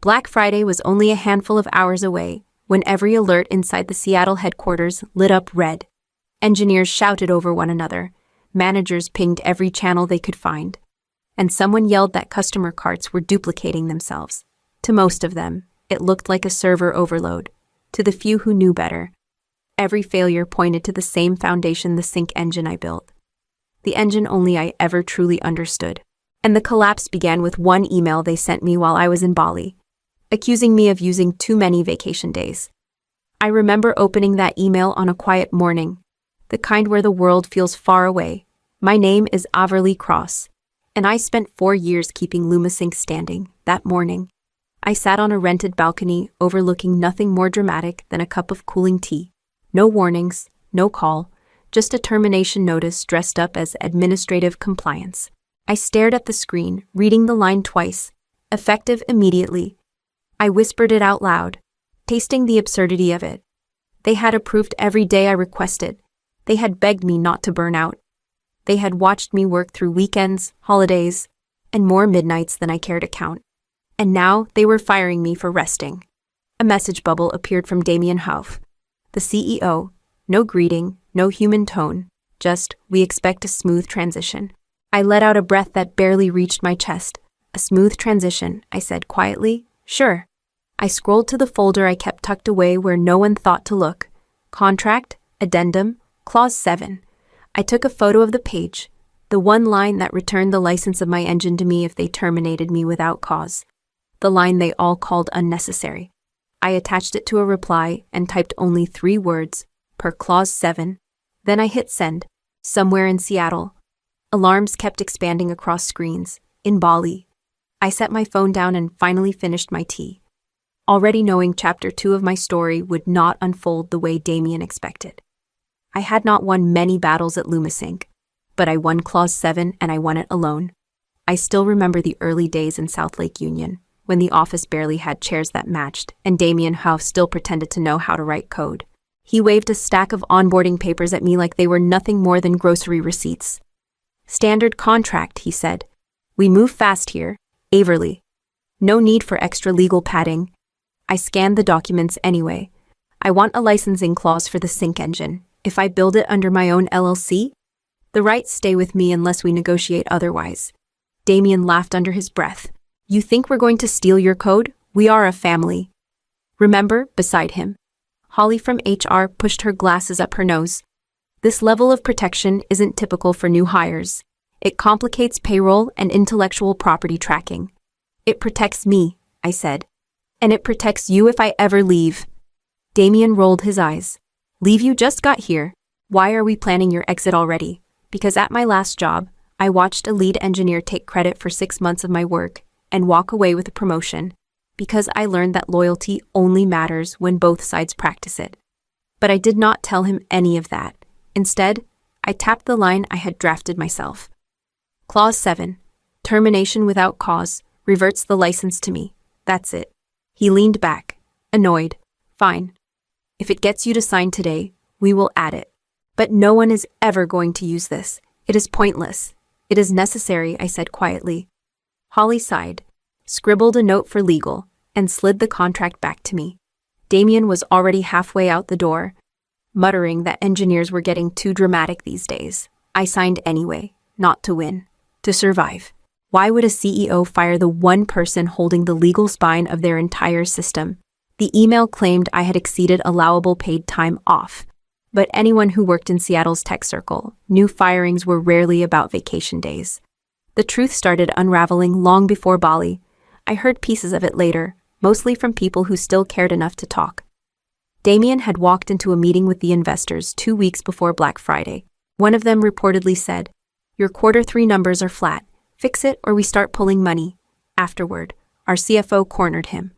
Black Friday was only a handful of hours away when every alert inside the Seattle headquarters lit up red. Engineers shouted over one another, managers pinged every channel they could find, and someone yelled that customer carts were duplicating themselves. To most of them, it looked like a server overload. To the few who knew better, every failure pointed to the same foundation, the sync engine I built. The engine only I ever truly understood. And the collapse began with one email they sent me while I was in Bali, accusing me of using too many vacation days. I remember opening that email on a quiet morning, the kind where the world feels far away. My name is Averly Cross, and I spent 4 years keeping LumaSync standing. That morning, I sat on a rented balcony overlooking nothing more dramatic than a cup of cooling tea. No warnings, no call, just a termination notice dressed up as administrative compliance. I stared at the screen, reading the line twice, effective immediately. I whispered it out loud, tasting the absurdity of it. They had approved every day I requested. They had begged me not to burn out. They had watched me work through weekends, holidays, and more midnights than I cared to count. And now they were firing me for resting. A message bubble appeared from Damien Hauff, the CEO. No greeting, no human tone, just, we expect a smooth transition. I let out a breath that barely reached my chest. A smooth transition, I said quietly. Sure. I scrolled to the folder I kept tucked away where no one thought to look. Contract, Addendum, Clause 7. I took a photo of the page, the one line that returned the license of my engine to me if they terminated me without cause. The line they all called unnecessary. I attached it to a reply and typed only 3 words, per Clause 7. Then I hit send. Somewhere in Seattle, alarms kept expanding across screens. In Bali, I set my phone down and finally finished my tea, already knowing Chapter 2 of my story would not unfold the way Damien expected. I had not won many battles at LumaSync, but I won Clause 7 and I won it alone. I still remember the early days in South Lake Union, when the office barely had chairs that matched, and Damien Hauff still pretended to know how to write code. He waved a stack of onboarding papers at me like they were nothing more than grocery receipts. Standard contract, he said. We move fast here, Averly. No need for extra legal padding. I scanned the documents anyway. I want a licensing clause for the sync engine. If I build it under my own LLC, the rights stay with me unless we negotiate otherwise. Damien laughed under his breath. You think we're going to steal your code? We are a family. Remember, beside him, Holly from HR pushed her glasses up her nose. This level of protection isn't typical for new hires. It complicates payroll and intellectual property tracking. It protects me, I said. And it protects you if I ever leave. Damien rolled his eyes. Leave? You just got here. Why are we planning your exit already? Because at my last job, I watched a lead engineer take credit for 6 months of my work and walk away with a promotion, because I learned that loyalty only matters when both sides practice it. But I did not tell him any of that. Instead, I tapped the line I had drafted myself. Clause 7. Termination without cause reverts the license to me. That's it. He leaned back, annoyed. Fine. If it gets you to sign today, we will add it. But no one is ever going to use this. It is pointless. It is necessary, I said quietly. Holly sighed, scribbled a note for legal, and slid the contract back to me. Damien was already halfway out the door, muttering that engineers were getting too dramatic these days. I signed anyway, not to win, to survive. Why would a CEO fire the one person holding the legal spine of their entire system? The email claimed I had exceeded allowable paid time off, but anyone who worked in Seattle's tech circle knew firings were rarely about vacation days. The truth started unraveling long before Bali. I heard pieces of it later, mostly from people who still cared enough to talk. Damien had walked into a meeting with the investors 2 weeks before Black Friday. One of them reportedly said, "Your Q3 numbers are flat. Fix it or we start pulling money." Afterward, our CFO cornered him.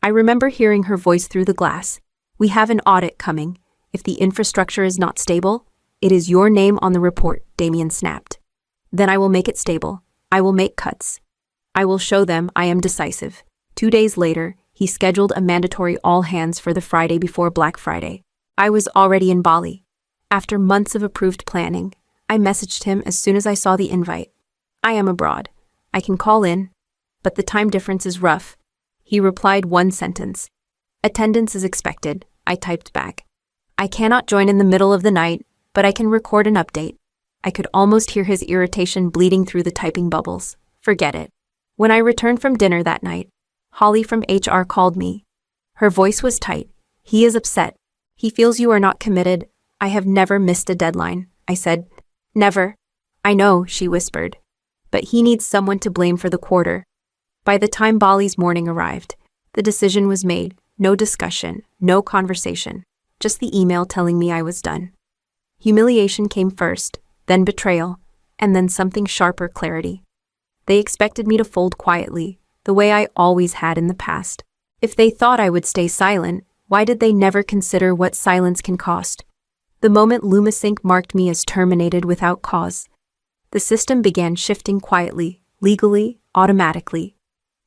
I remember hearing her voice through the glass. "We have an audit coming. If the infrastructure is not stable, it is your name on the report," Damien snapped. "Then I will make it stable. I will make cuts. I will show them I am decisive." 2 days later, he scheduled a mandatory all-hands for the Friday before Black Friday. I was already in Bali. After months of approved planning, I messaged him as soon as I saw the invite. "I am abroad. I can call in, but the time difference is rough. He replied one sentence. Attendance is expected, I typed back. I cannot join in the middle of the night, but I can record an update. I could almost hear his irritation bleeding through the typing bubbles. Forget it. When I returned from dinner that night, Holly from HR called me. Her voice was tight. He is upset. He feels you are not committed. I have never missed a deadline, I said. Never. I know, she whispered. But he needs someone to blame for the quarter. By the time Bali's morning arrived, the decision was made. No discussion, no conversation, just the email telling me I was done. Humiliation came first, then betrayal, and then something sharper, clarity. They expected me to fold quietly, the way I always had in the past. If they thought I would stay silent, why did they never consider what silence can cost? The moment LumaSync marked me as terminated without cause, the system began shifting quietly, legally, automatically.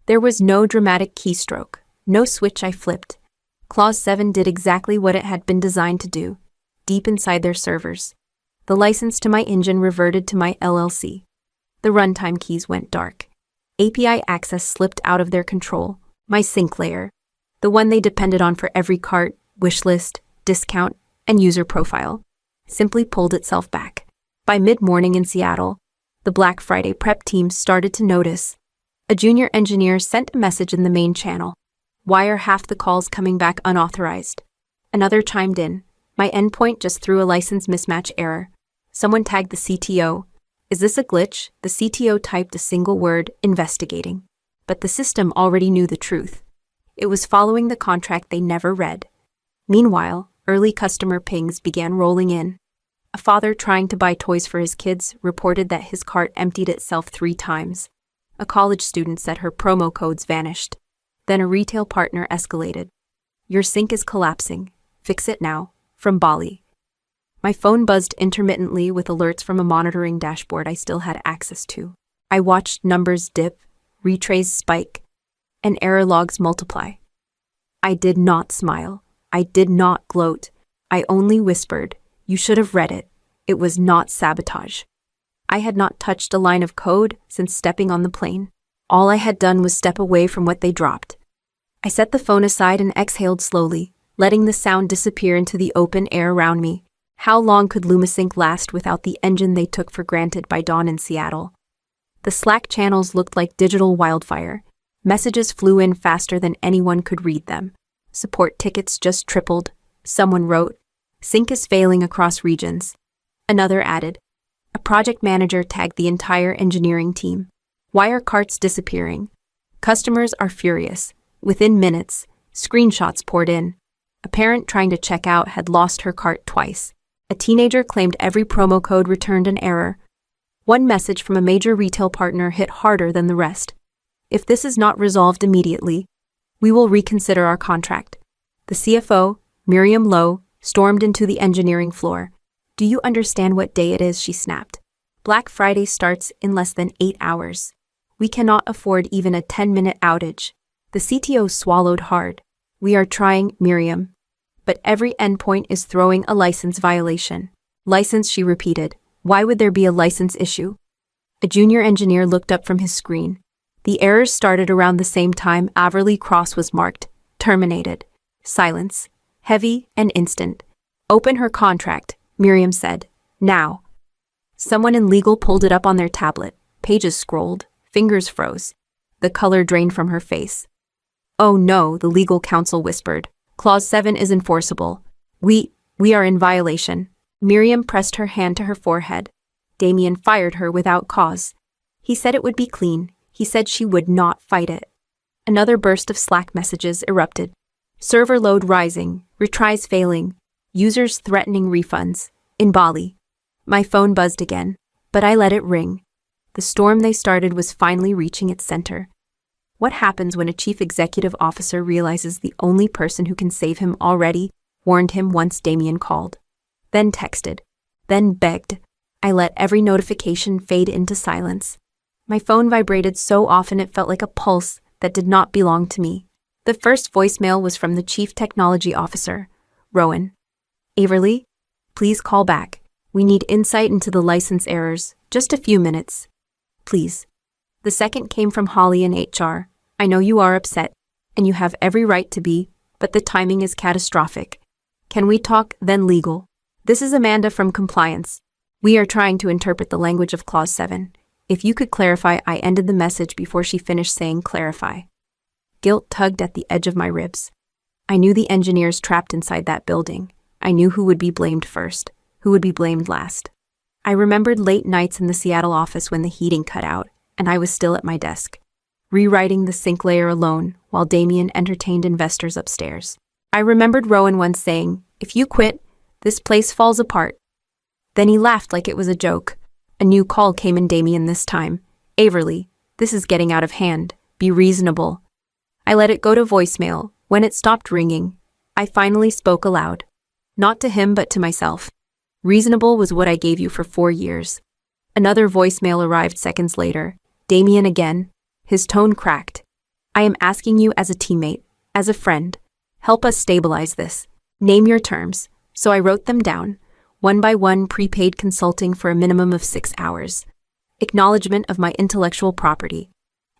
There was no dramatic keystroke, no switch I flipped. Clause 7 did exactly what it had been designed to do, deep inside their servers. The license to my engine reverted to my LLC. The runtime keys went dark. API access slipped out of their control. My sync layer, the one they depended on for every cart, wishlist, discount, and user profile, simply pulled itself back. By mid-morning in Seattle, the Black Friday prep team started to notice. A junior engineer sent a message in the main channel. Why are half the calls coming back unauthorized? Another chimed in. My endpoint just threw a license mismatch error. Someone tagged the CTO. Is this a glitch? The CTO typed a single word, investigating. But the system already knew the truth. It was following the contract they never read. Meanwhile, early customer pings began rolling in. A father trying to buy toys for his kids reported that his cart emptied itself 3 times. A college student said her promo codes vanished. Then a retail partner escalated. Your sync is collapsing. Fix it now. From Bali. My phone buzzed intermittently with alerts from a monitoring dashboard I still had access to. I watched numbers dip, retrays spike, and error logs multiply. I did not smile. I did not gloat. I only whispered, you should have read it. It was not sabotage. I had not touched a line of code since stepping on the plane. All I had done was step away from what they dropped. I set the phone aside and exhaled slowly, letting the sound disappear into the open air around me. How long could LumaSync last without the engine they took for granted by dawn in Seattle? The Slack channels looked like digital wildfire. Messages flew in faster than anyone could read them. Support tickets just tripled. Someone wrote, Sync is failing across regions. Another added. A project manager tagged the entire engineering team. Why are carts disappearing? Customers are furious. Within minutes, screenshots poured in. A parent trying to check out had lost her cart twice. A teenager claimed every promo code returned an error. One message from a major retail partner hit harder than the rest. If this is not resolved immediately, we will reconsider our contract. The CFO, Miriam Lowe, stormed into the engineering floor. Do you understand what day it is? She snapped. Black Friday starts in less than 8 hours. We cannot afford even a 10-minute outage. The CTO swallowed hard. We are trying, Miriam. But every endpoint is throwing a license violation. License, she repeated. Why would there be a license issue? A junior engineer looked up from his screen. The errors started around the same time Averly Cross was marked. Terminated. Silence. Heavy and instant. Open her contract, Miriam said. Now. Someone in legal pulled it up on their tablet. Pages scrolled. Fingers froze. The color drained from her face. Oh no, the legal counsel whispered. Clause 7 is enforceable. We are in violation. Miriam pressed her hand to her forehead. Damien fired her without cause. He said it would be clean. He said she would not fight it. Another burst of Slack messages erupted. Server load rising, retries failing, users threatening refunds. In Bali. My phone buzzed again, but I let it ring. The storm they started was finally reaching its center. What happens when a chief executive officer realizes the only person who can save him already warned him once Damien called? Then texted. Then begged. I let every notification fade into silence. My phone vibrated so often it felt like a pulse that did not belong to me. The first voicemail was from the chief technology officer, Rowan. Averly, please call back. We need insight into the license errors. Just a few minutes. Please. The second came from Holly in HR. I know you are upset. and you have every right to be, but the timing is catastrophic. Can we talk, then legal? This is Amanda from Compliance. We are trying to interpret the language of Clause 7. If you could clarify, I ended the message before she finished saying clarify. Guilt tugged at the edge of my ribs. I knew the engineers trapped inside that building. I knew who would be blamed first, who would be blamed last. I remembered late nights in the Seattle office when the heating cut out, and I was still at my desk, rewriting the sync layer alone while Damien entertained investors upstairs. I remembered Rowan once saying, "If you quit, this place falls apart." Then he laughed like it was a joke. A new call came in. Damien this time. "Averly, this is getting out of hand. Be reasonable." I let it go to voicemail. When it stopped ringing, I finally spoke aloud. Not to him, but to myself. "Reasonable was what I gave you for 4 years. Another voicemail arrived seconds later. Damien again. His tone cracked. "I am asking you as a teammate, as a friend. Help us stabilize this. Name your terms." So I wrote them down. One by one, prepaid consulting for a minimum of 6 hours. Acknowledgement of my intellectual property.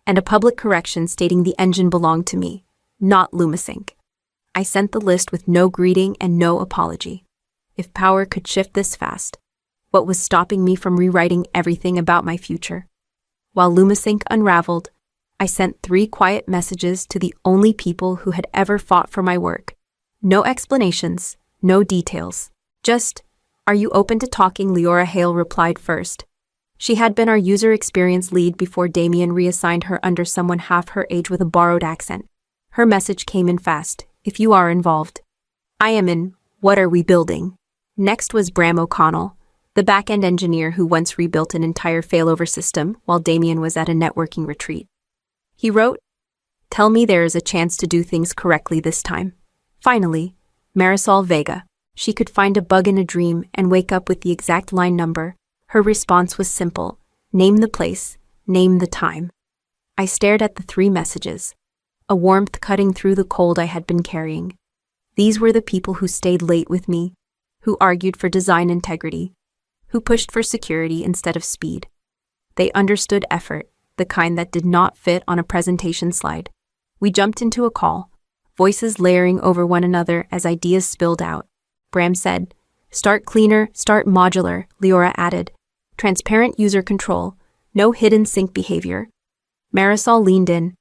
And a public correction stating the engine belonged to me, not LumaSync. I sent the list with no greeting and no apology. If power could shift this fast, what was stopping me from rewriting everything about my future? While LumaSync unraveled, I sent 3 quiet messages to the only people who had ever fought for my work. No explanations, no details. Just, "Are you open to talking?" Leora Hale replied first. She had been our user experience lead before Damien reassigned her under someone half her age with a borrowed accent. Her message came in fast. "If you are involved." "I am in. What are we building?" Next was Bram O'Connell, the back-end engineer who once rebuilt an entire failover system while Damien was at a networking retreat. He wrote, "Tell me there is a chance to do things correctly this time." Finally, Marisol Vega. She could find a bug in a dream and wake up with the exact line number. Her response was simple. Name the place, name the time. I stared at the 3 messages, a warmth cutting through the cold I had been carrying. These were the people who stayed late with me, who argued for design integrity, who pushed for security instead of speed. They understood effort, the kind that did not fit on a presentation slide. We jumped into a call, voices layering over one another as ideas spilled out. Bram said, "Start cleaner, start modular," Leora added. "Transparent user control, no hidden sync behavior." Marisol leaned in.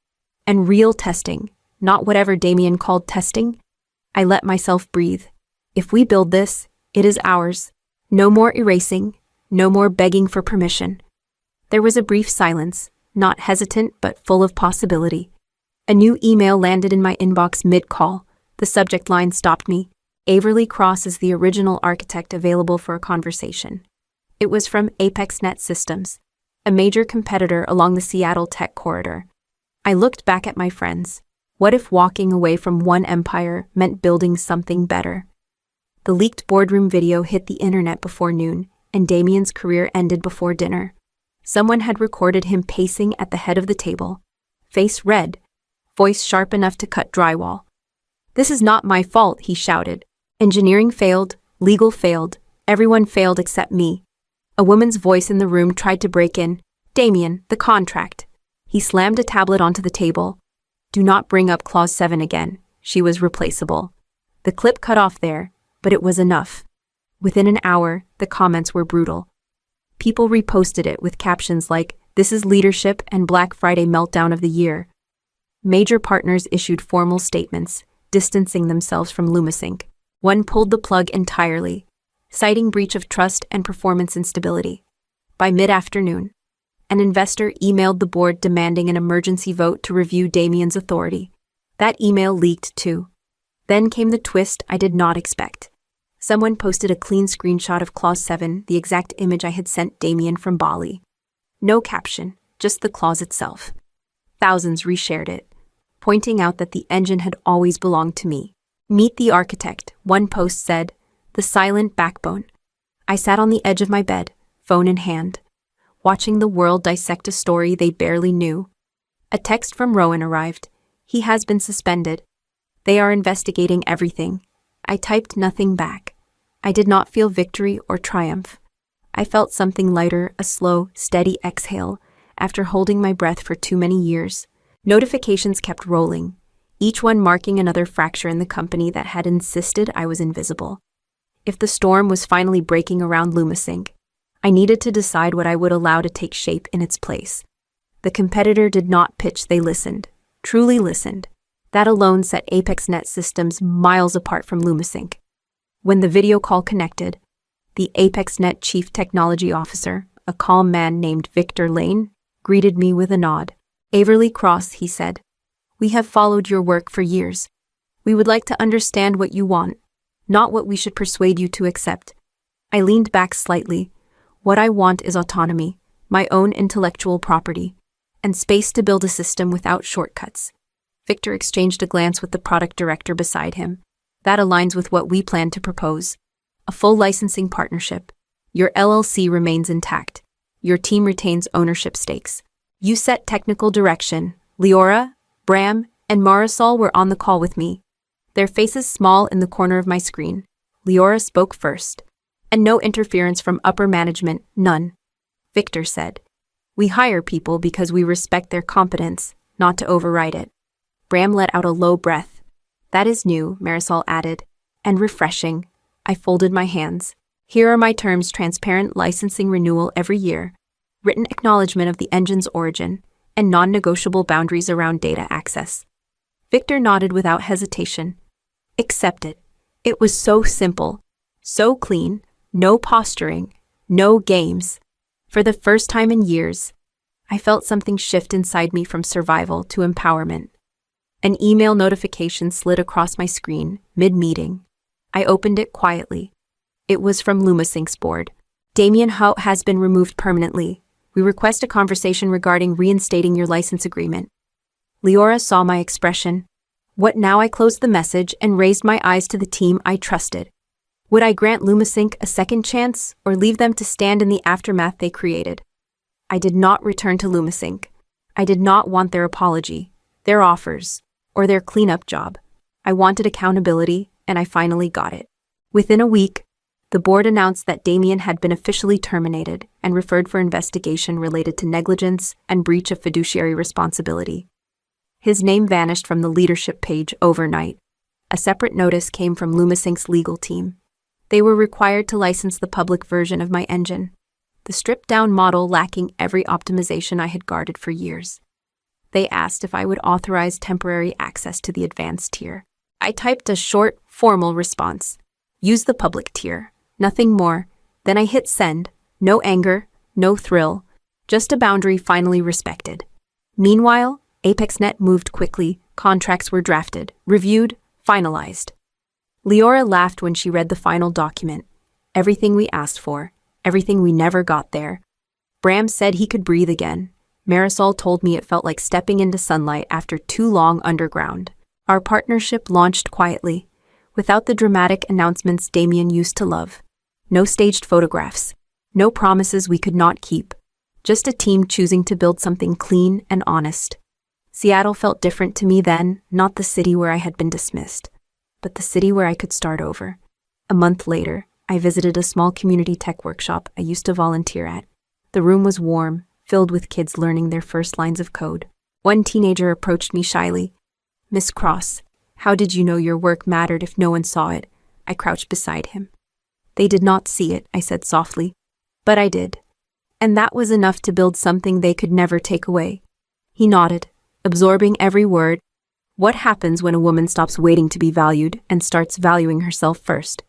"And real testing, not whatever Damien called testing." I let myself breathe. If we build this, it is ours. No more erasing, no more begging for permission. There was a brief silence, not hesitant but full of possibility. A new email landed in my inbox mid-call. The subject line stopped me. "Averly Cross is the original architect available for a conversation." It was from ApexNet Systems, a major competitor along the Seattle tech corridor. I looked back at my friends. What if walking away from one empire meant building something better? The leaked boardroom video hit the internet before noon, and Damien's career ended before dinner. Someone had recorded him pacing at the head of the table, face red, voice sharp enough to cut drywall. "This is not my fault," he shouted. "Engineering failed, legal failed, everyone failed except me." A woman's voice in the room tried to break in. "Damien, the contract." He slammed a tablet onto the table. "Do not bring up Clause 7 again. She was replaceable." The clip cut off there, but it was enough. Within an hour, the comments were brutal. People reposted it with captions like, "This is leadership and Black Friday meltdown of the year." Major partners issued formal statements, distancing themselves from LumaSync. One pulled the plug entirely, citing breach of trust and performance instability. By mid-afternoon, an investor emailed the board demanding an emergency vote to review Damien's authority. That email leaked too. Then came the twist I did not expect. Someone posted a clean screenshot of Clause 7, the exact image I had sent Damien from Bali. No caption, just the clause itself. Thousands reshared it, pointing out that the engine had always belonged to me. "Meet the architect," one post said, "the silent backbone." I sat on the edge of my bed, phone in hand, watching the world dissect a story they barely knew. A text from Rowan arrived. "He has been suspended. They are investigating everything." I typed nothing back. I did not feel victory or triumph. I felt something lighter, a slow, steady exhale, after holding my breath for too many years. Notifications kept rolling. each one marking another fracture in the company that had insisted I was invisible. If the storm was finally breaking around LumaSync, I needed to decide what I would allow to take shape in its place. The competitor did not pitch, they listened, truly listened. That alone set ApexNet systems miles apart from LumaSync. When the video call connected, the ApexNet Chief Technology Officer, a calm man named Victor Lane, greeted me with a nod. "Averly Cross," he said, "we have followed your work for years. We would like to understand what you want, not what we should persuade you to accept." I leaned back slightly. What I want is autonomy, my own intellectual property, and space to build a system without shortcuts. Victor exchanged a glance with the product director beside him. "That aligns with what we plan to propose. A full licensing partnership. Your LLC remains intact. Your team retains ownership stakes. You set technical direction." Leora, Bram, and Marisol were on the call with me, their faces small in the corner of my screen. Leora spoke first. "And no interference from upper management, none," Victor said. "We hire people because we respect their competence, not to override it." Bram let out a low breath. "That is new," Marisol added, "and refreshing." I folded my hands. "Here are my terms: transparent licensing renewal every year, written acknowledgement of the engine's origin, and non-negotiable boundaries around data access." Victor nodded without hesitation. "Accept it." It was so simple, so clean, no posturing, no games. For the first time in years, I felt something shift inside me from survival to empowerment. An email notification slid across my screen, mid-meeting. I opened it quietly. It was from LumaSync's board. "Damien Hout has been removed permanently. We request a conversation regarding reinstating your license agreement." Leora saw my expression. "What now?" I closed the message and raised my eyes to the team I trusted. Would I grant LumaSync a second chance or leave them to stand in the aftermath they created? I did not return to LumaSync. I did not want their apology, their offers, or their cleanup job. I wanted accountability, and I finally got it. Within a week, the board announced that Damien had been officially terminated and referred for investigation related to negligence and breach of fiduciary responsibility. His name vanished from the leadership page overnight. A separate notice came from LumaSync's legal team. They were required to license the public version of my engine, the stripped-down model lacking every optimization I had guarded for years. They asked if I would authorize temporary access to the advanced tier. I typed a short, formal response. "Use the public tier. Nothing more." Then I hit send. No anger, no thrill, just a boundary finally respected. Meanwhile, ApexNet moved quickly. Contracts were drafted, reviewed, finalized. Leora laughed when she read the final document. Everything we asked for, everything we never got there. Bram said he could breathe again. Marisol told me it felt like stepping into sunlight after too long underground. Our partnership launched quietly, without the dramatic announcements Damien used to love. No staged photographs, no promises we could not keep. Just a team choosing to build something clean and honest. Seattle felt different to me then, not the city where I had been dismissed, but the city where I could start over. A month later, I visited a small community tech workshop I used to volunteer at. The room was warm, filled with kids learning their first lines of code. One teenager approached me shyly. "Miss Cross, how did you know your work mattered if no one saw it?" I crouched beside him. "They did not see it," I said softly. "But I did. And that was enough to build something they could never take away." He nodded, absorbing every word. What happens when a woman stops waiting to be valued and starts valuing herself first?